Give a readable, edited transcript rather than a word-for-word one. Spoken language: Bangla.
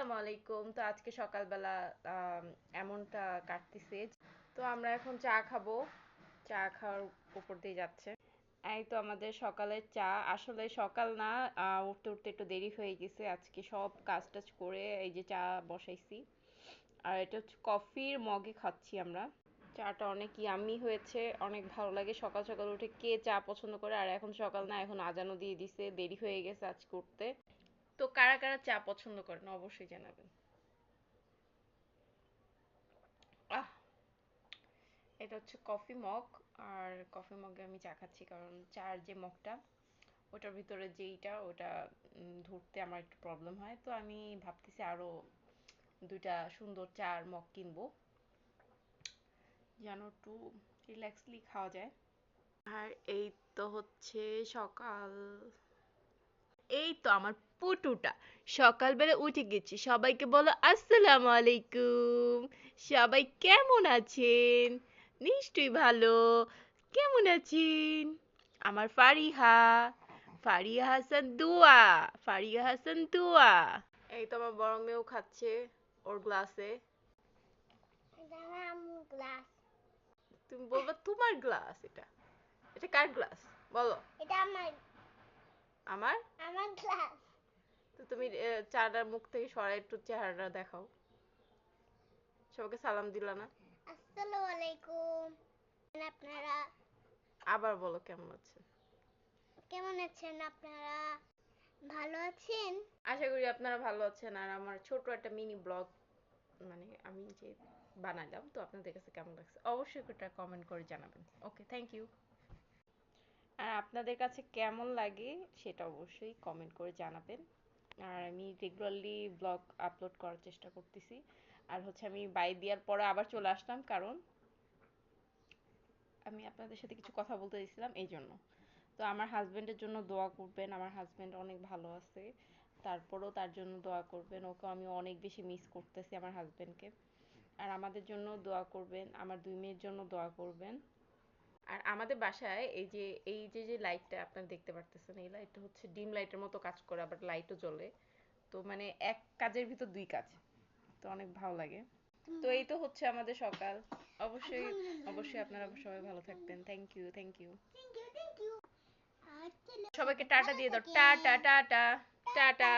আসসালামু আলাইকুম। তো আজকে সকালবেলা এমনটা কাটতেছে। তো আমরা এখন চা খাবো। চা খাওয়ার উপর দিয়ে যাচ্ছে। এই তো আমাদের সকালের চা। আসলে সকাল না, উঠতে উঠতে একটু দেরি হয়ে গেছে। আজকে সব কাজ টাজ করে এই যে চা বসাইছি। আর এটা হচ্ছে কফির মগে খাচ্ছি আমরা। চাটা অনেক ইয়াম্মি হয়েছে, অনেক ভালো লাগে সকাল সকাল উঠে। কে চা পছন্দ করে? আর এখন সকাল না, এখন আজানও দিয়ে দিছে, দেরি হয়ে গেছে আজকে উঠতে। তো কারা কারা চা পছন্দ করেন অবশ্যই জানাবেন। আহ, এটা হচ্ছে কফি মগ। আর কফি মগে আমি চা খাচ্ছি কারণ চার যে মগটা, ওটার ভিতরে যেইটা ওটা ধরতে আমার একটু প্রবলেম হয়। তো আমি ভাবতেছি আরো দুইটা সুন্দর চার মগ কিনবো, যেন একটু রিল্যাক্সলি খাওয়া যায়। আর এই তো হচ্ছে সকাল। এই তো আমার পুটুটা সকালবেলা উঠে গেছি। সবাইকে বলো আসসালামু আলাইকুম। সবাই কেমন আছেন? নিশ্চয়ই ভালো। কেমন আছেন আমার ফারিহা? ফারিহা হাসান দুয়া। ফারিহা হাসান দুয়া। এই তো আমার বড় মেয়েও খাচ্ছে ওর গ্লাসে। গ্লাস। তুমি বলবা তোমার গ্লাস এটা। এটা কার গ্লাস? বলো। এটা আমার। আমার আমার গ্লাস। তো তুমি চাটার মুখ থেকে সরাই একটু চেহারাটা দেখাও। সবাইকে সালাম দিলা না? আসসালামু আলাইকুম। আপনারা আবার বলো কেমন আছেন? কেমন আছেন আপনারা? ভালো আছেন? আশা করি আপনারা ভালো আছেন। আর আমার ছোট একটা মিনি ব্লগ, মানে আমি যে বানালাম, তো আপনাদের কাছে কেমন লাগছে অবশ্যই একটা কমেন্ট করে জানাবেন। ওকে, থ্যাংক ইউ। আর আপনাদের কাছে কেমন লাগে সেটা অবশ্যই কমেন্ট করে জানাবেন। আর আমি রেগুলারলি ব্লগ আপলোড করার চেষ্টা করতেছি। আর হচ্ছে আমি বাই দেওয়ার পরে আবার চলে আসলাম কারণ আমি আপনাদের সাথে কিছু কথা বলতে দিয়েছিলাম এই জন্য। তো আমার হাজবেন্ডের জন্য দোয়া করবেন। আমার হাজবেন্ড অনেক ভালো আছে, তারপরেও তার জন্য দোয়া করবেন। ওকে আমি অনেক বেশি মিস করতেছি আমার হাজবেন্ডকে। আর আমাদের জন্য দোয়া করবেন, আমার দুই মেয়ের জন্য দোয়া করবেন। আর আমাদের বাসায় এই যে লাইটটা আপনারা দেখতে পারতেছেন, এই লাইটটা হচ্ছে ডিম লাইটের মতো কাজ করে, আবার লাইটও জ্বলে। তো মানে এক কাজের ভিতর দুই কাজ। তো অনেক ভালো লাগে। তো এই তো হচ্ছে আমাদের সকাল। অবশ্যই অবশ্যই আপনারা সবাই ভালো থাকবেন। Thank you, thank you. সবাইকে টাটা দিয়ে দাও। Tata tata tata.